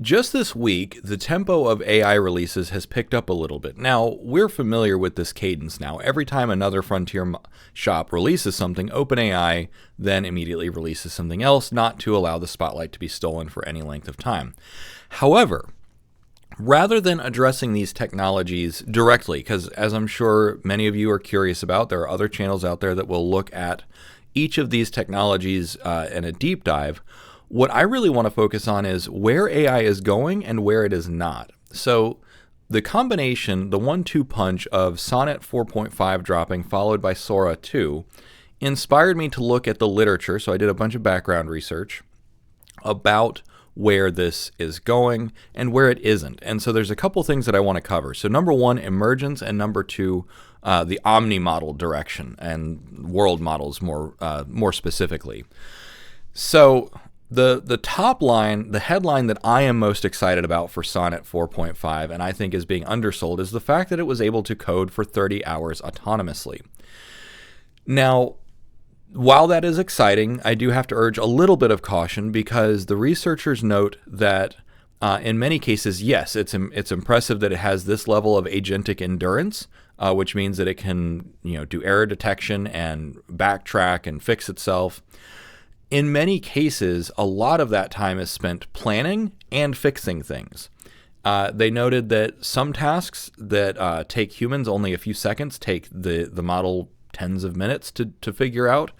Just this week, the tempo of AI releases has picked up a little bit. Now, we're familiar with this cadence now. Every time another frontier shop releases something, OpenAI then immediately releases something else, not to allow the spotlight to be stolen for any length of time. However, rather than addressing these technologies directly, because as I'm sure many of you are curious about, there are other channels out there that will look at each of these technologies in a deep dive. What I really want to focus on is where AI is going and where it is not. So the combination, the 1-2 punch of Sonnet 4.5 dropping followed by Sora 2 inspired me to look at the literature. So I did a bunch of background research about where this is going and where it isn't. And so there's a couple things that I want to cover. So number one, emergence, and number two, the omni model direction and world models more specifically. So the top line, the headline that I am most excited about for Sonnet 4.5, and I think is being undersold, is the fact that it was able to code for 30 hours autonomously. Now, while that is exciting, I do have to urge a little bit of caution because the researchers note that in many cases, yes, it's impressive that it has this level of agentic endurance, which means that it can do error detection and backtrack and fix itself. In many cases, a lot of that time is spent planning and fixing things. They noted that some tasks that take humans only a few seconds take the model tens of minutes to figure out.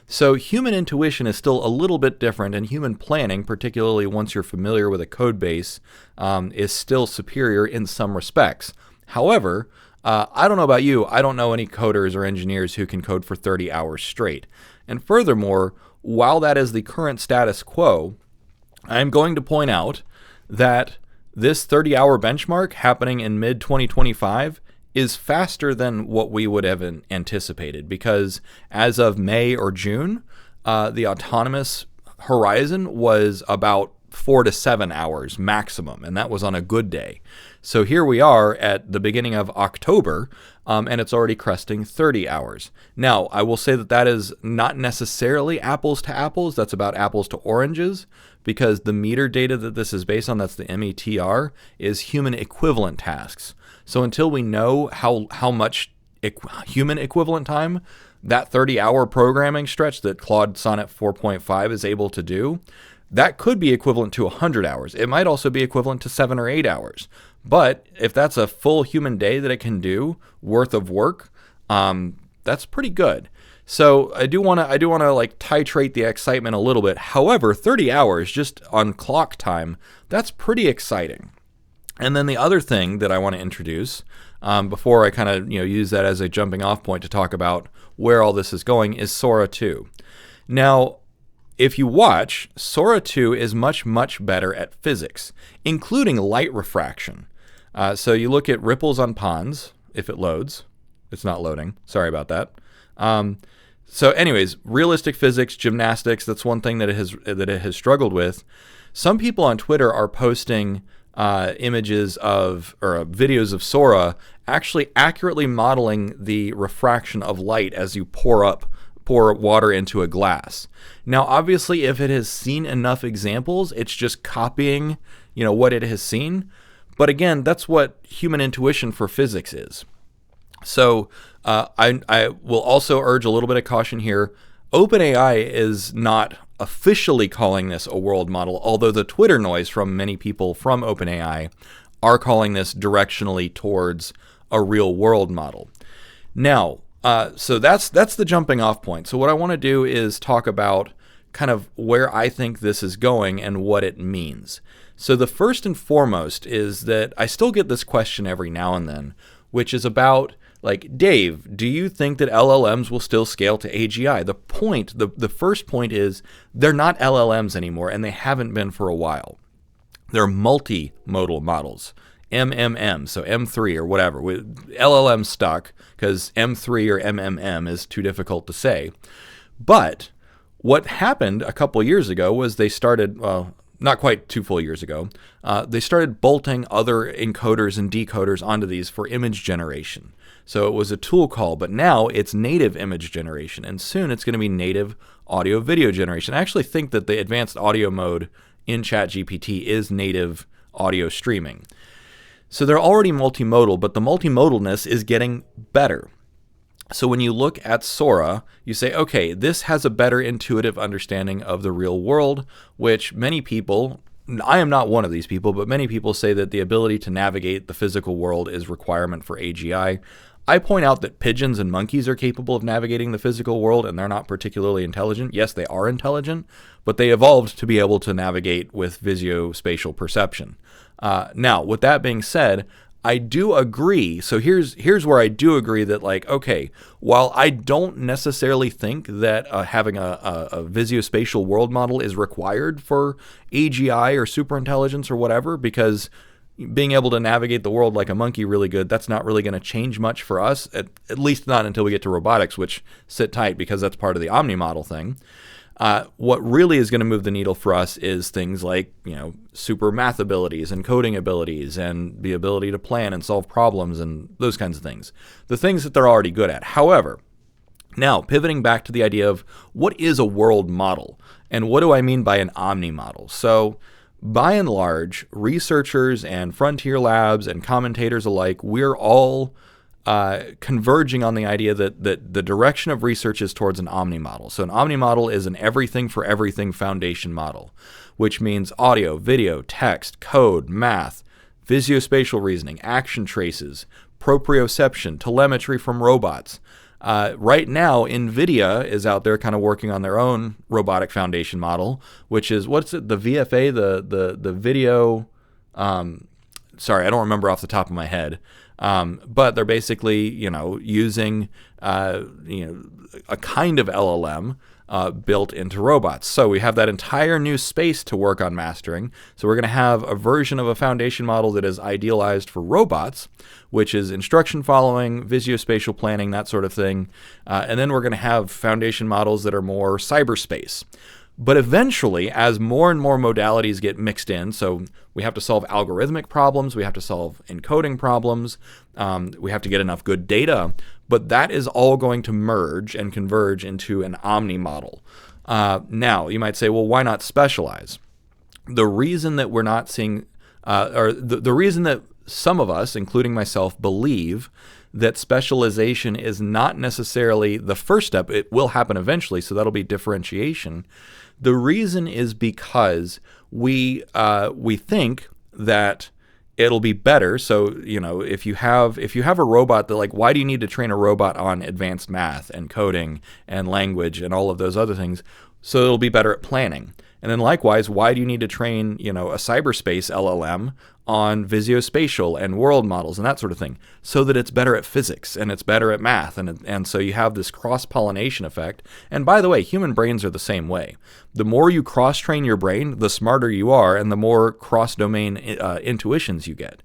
So human intuition is still a little bit different, and human planning, particularly once you're familiar with a code base, is still superior in some respects. However, I don't know about you, I don't know any coders or engineers who can code for 30 hours straight. And furthermore, while that is the current status quo, I'm going to point out that this 30-hour benchmark happening in mid-2025 is faster than what we would have anticipated, because as of May or June, the autonomous horizon was about 4 to 7 hours maximum, and that was on a good day. So here we are at the beginning of October, and it's already cresting 30 hours. Now, I will say that that is not necessarily apples to apples. That's about apples to oranges, because the meter data that this is based on, that's the METR, is human equivalent tasks. So until we know how much human equivalent time that 30-hour programming stretch that Claude Sonnet 4.5 is able to do, that could be equivalent to 100 hours. It might also be equivalent to 7 or 8 hours. But if that's a full human day that it can do worth of work, that's pretty good. So I do want to like titrate the excitement a little bit. However, 30 hours just on clock time, that's pretty exciting. And then the other thing that I want to introduce before I kind of use that as a jumping off point to talk about where all this is going is Sora 2. Now, if you watch, Sora 2 is much, much better at physics, including light refraction. So you look at ripples on ponds, if it loads. It's not loading. Sorry about that. So anyways, realistic physics, gymnastics, that's one thing that it has struggled with. Some people on Twitter are posting images of or videos of Sora actually accurately modeling the refraction of light as you pour water into a glass. Now, obviously, if it has seen enough examples, it's just copying, what it has seen. But again, that's what human intuition for physics is. So I will also urge a little bit of caution here. OpenAI is not officially calling this a world model, although the Twitter noise from many people from OpenAI are calling this directionally towards a real world model. Now, so that's the jumping off point. So what I want to do is talk about kind of where I think this is going and what it means. So the first and foremost is that I still get this question every now and then, which is about, like, Dave, do you think that LLMs will still scale to AGI? The first point is they're not LLMs anymore, and they haven't been for a while. They're multimodal models, MMM, so M3 or whatever. LLM stuck because M3 or MMM is too difficult to say. But what happened a couple years ago was they started, not quite 2 full years ago, they started bolting other encoders and decoders onto these for image generation. So it was a tool call, but now it's native image generation, and soon it's going to be native audio video generation. I actually think that the advanced audio mode in ChatGPT is native audio streaming. So they're already multimodal, but the multimodalness is getting better. So when you look at Sora, you say, okay, this has a better intuitive understanding of the real world, which many people, I am not one of these people, but many people say that the ability to navigate the physical world is a requirement for AGI. I point out that pigeons and monkeys are capable of navigating the physical world, and they're not particularly intelligent. Yes, they are intelligent, but they evolved to be able to navigate with visuospatial perception. Now, with that being said, I do agree. So here's where I do agree that, like, okay, while I don't necessarily think that having a visuospatial world model is required for AGI or superintelligence or whatever, because being able to navigate the world like a monkey really good, that's not really going to change much for us, at least not until we get to robotics, which sit tight because that's part of the omni model thing. What really is going to move the needle for us is things like, super math abilities and coding abilities and the ability to plan and solve problems and those kinds of things. The things that they're already good at. However, now pivoting back to the idea of what is a world model and what do I mean by an omni model? So by and large, researchers and frontier labs and commentators alike, we're all converging on the idea that the direction of research is towards an omni model. So an omni model is an everything for everything foundation model, which means audio, video, text, code, math, visuospatial reasoning, action traces, proprioception, telemetry from robots. Right now, NVIDIA is out there kind of working on their own robotic foundation model, which is, what's it, the VFA, the video, sorry, I don't remember off the top of my head. But they're basically, using, a kind of LLM built into robots. So we have that entire new space to work on mastering. So we're going to have a version of a foundation model that is idealized for robots, which is instruction following, visuospatial planning, that sort of thing. And then we're going to have foundation models that are more cyberspace. But eventually, as more and more modalities get mixed in, so we have to solve algorithmic problems, we have to solve encoding problems, we have to get enough good data, but that is all going to merge and converge into an omni model. Now, you might say, well, why not specialize? The reason that we're not seeing, or the reason that some of us, including myself, believe that specialization is not necessarily the first step. It will happen eventually, so that'll be differentiation. The reason is because we think that it'll be better. So, if you have a robot that, like, why do you need to train a robot on advanced math and coding and language and all of those other things? So it'll be better at planning. And then likewise, why do you need to train, a cyberspace LLM on visuospatial and world models and that sort of thing? So that it's better at physics and it's better at math. And so you have this cross-pollination effect. And by the way, human brains are the same way. The more you cross-train your brain, the smarter you are and the more cross-domain intuitions you get.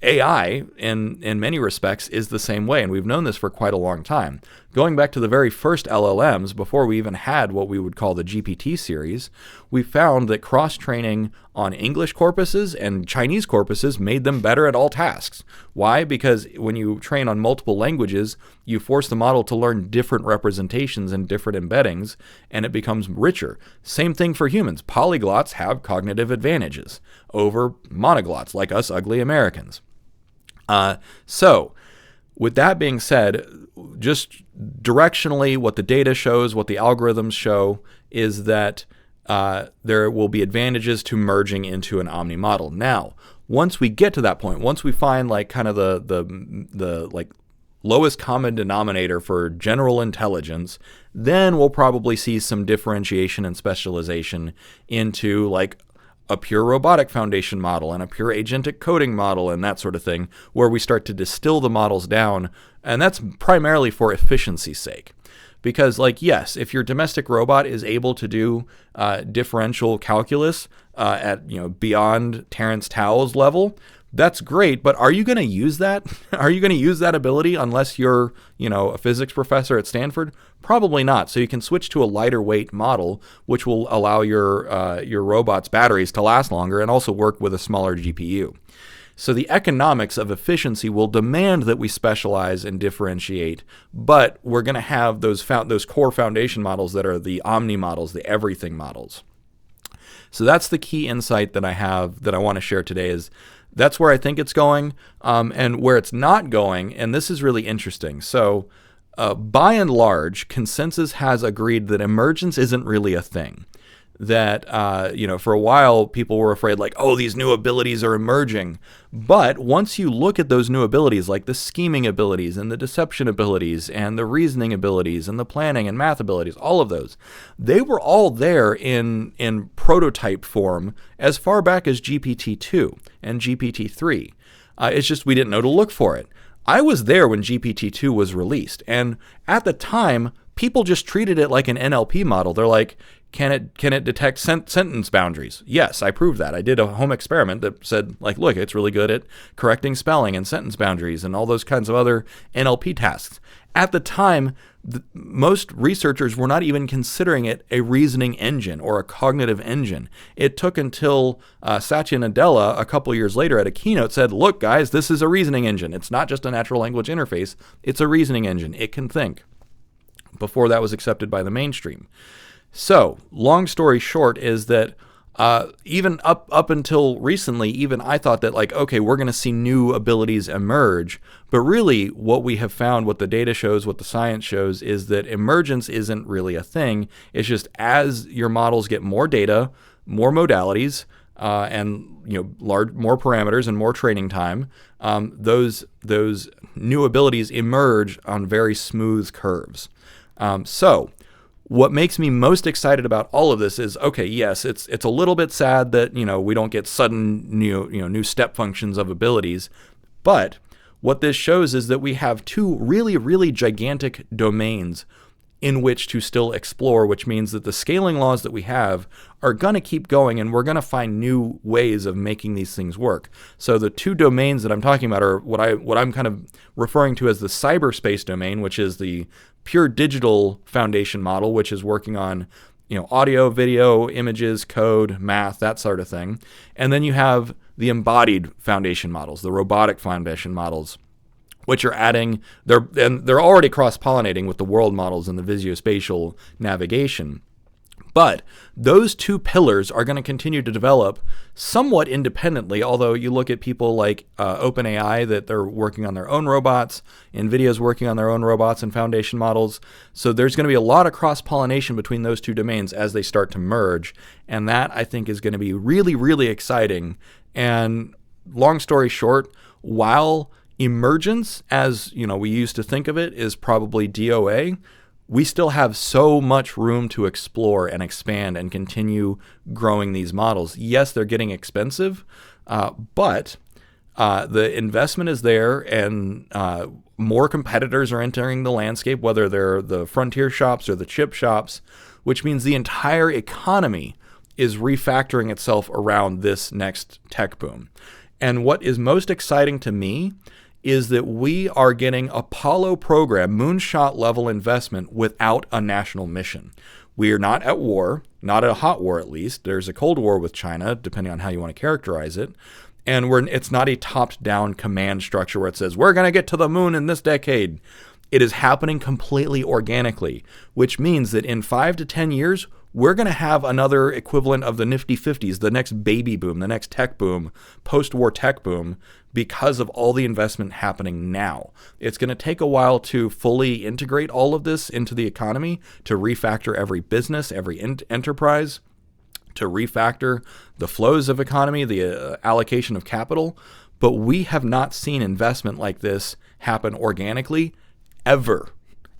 AI, in many respects, is the same way, and we've known this for quite a long time. Going back to the very first LLMs, before we even had what we would call the GPT series, we found that cross-training on English corpuses and Chinese corpuses made them better at all tasks. Why? Because when you train on multiple languages, you force the model to learn different representations and different embeddings, and it becomes richer. Same thing for humans. Polyglots have cognitive advantages over monoglots, like us ugly Americans. So, with that being said, just directionally, what the data shows, what the algorithms show, is that there will be advantages to merging into an omni model. Now, once we get to that point, once we find like kind of the like lowest common denominator for general intelligence, then we'll probably see some differentiation and specialization into like a pure robotic foundation model and a pure agentic coding model and that sort of thing, where we start to distill the models down. And that's primarily for efficiency's sake. Because, like, yes, if your domestic robot is able to do differential calculus at, beyond Terence Tao's level, that's great, but are you going to use that? Are you going to use that ability unless you're, a physics professor at Stanford? Probably not. So you can switch to a lighter weight model, which will allow your robot's batteries to last longer and also work with a smaller GPU. So the economics of efficiency will demand that we specialize and differentiate, but we're going to have those core foundation models that are the omni models, the everything models. So that's the key insight that I have that I want to share today is that's where I think it's going, and where it's not going, and this is really interesting. So by and large, consensus has agreed that emergence isn't really a thing. That, for a while, people were afraid like, oh, these new abilities are emerging. But once you look at those new abilities, like the scheming abilities and the deception abilities and the reasoning abilities and the planning and math abilities, all of those, they were all there in prototype form as far back as GPT-2 and GPT-3. It's just we didn't know to look for it. I was there when GPT-2 was released, and at the time, people just treated it like an NLP model. They're like, can it detect sentence boundaries? Yes, I proved that. I did a home experiment that said, like, look, it's really good at correcting spelling and sentence boundaries and all those kinds of other NLP tasks. At the time, most researchers were not even considering it a reasoning engine or a cognitive engine. It took until Satya Nadella a couple years later at a keynote said, look, guys, this is a reasoning engine. It's not just a natural language interface. It's a reasoning engine. It can think. Before that was accepted by the mainstream. So, long story short is that even up until recently, even I thought that like, okay, we're going to see new abilities emerge. But really what we have found, what the data shows, what the science shows is that emergence isn't really a thing. It's just as your models get more data, more modalities, and more parameters and more training time, those new abilities emerge on very smooth curves. So what makes me most excited about all of this is, okay, yes, it's a little bit sad that, we don't get sudden new step functions of abilities, but what this shows is that we have two really, really gigantic domains in which to still explore, which means that the scaling laws that we have are going to keep going, and we're going to find new ways of making these things work. So the two domains that I'm talking about are what I'm kind of referring to as the cyberspace domain, which is the pure digital foundation model, which is working on audio, video, images, code, math, that sort of thing. And then you have the embodied foundation models, the robotic foundation models, which are adding, they're already cross-pollinating with the world models and the visuospatial navigation. But those two pillars are going to continue to develop somewhat independently, although you look at people like OpenAI, that they're working on their own robots, NVIDIA's working on their own robots and foundation models. So there's going to be a lot of cross-pollination between those two domains as they start to merge. And that, I think, is going to be really, really exciting. And long story short, while emergence, as we used to think of it, is probably DOA, we still have so much room to explore and expand and continue growing these models. Yes, they're getting expensive, but the investment is there, and more competitors are entering the landscape, whether they're the frontier shops or the chip shops, which means the entire economy is refactoring itself around this next tech boom. And what is most exciting to me is that we are getting Apollo program, moonshot level investment without a national mission. We are not at war, not at a hot war at least. There's a cold war with China, depending on how you want to characterize it. And it's not a top-down command structure where it says, we're going to get to the moon in this decade. It is happening completely organically, which means that in 5 to 10 years, we're going to have another equivalent of the nifty 50s, the next baby boom, the next tech boom, post-war tech boom, because of all the investment happening now. It's going to take a while to fully integrate all of this into the economy, to refactor every business, every enterprise, to refactor the flows of economy, the allocation of capital. But we have not seen investment like this happen organically ever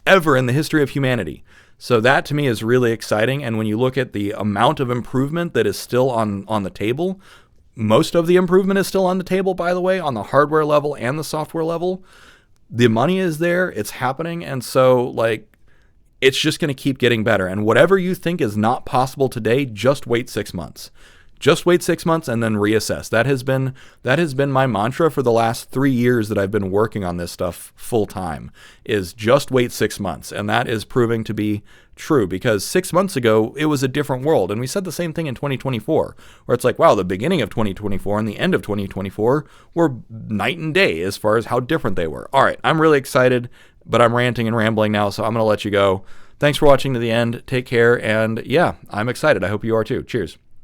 in the history of humanity. So that to me is really exciting. And when you look at the amount of improvement that is still on the table, most of the improvement is still on the table, by the way, on the hardware level and the software level. The money is there, it's happening. And so it's just going to keep getting better. And whatever you think is not possible today, just wait 6 months. Just wait 6 months and then reassess. That has been my mantra for the last 3 years that I've been working on this stuff full time, is just wait 6 months. And that is proving to be true, because 6 months ago, it was a different world. And we said the same thing in 2024, where it's like, wow, the beginning of 2024 and the end of 2024 were night and day as far as how different they were. All right, I'm really excited, but I'm ranting and rambling now, so I'm going to let you go. Thanks for watching to the end. Take care. And yeah, I'm excited. I hope you are too. Cheers.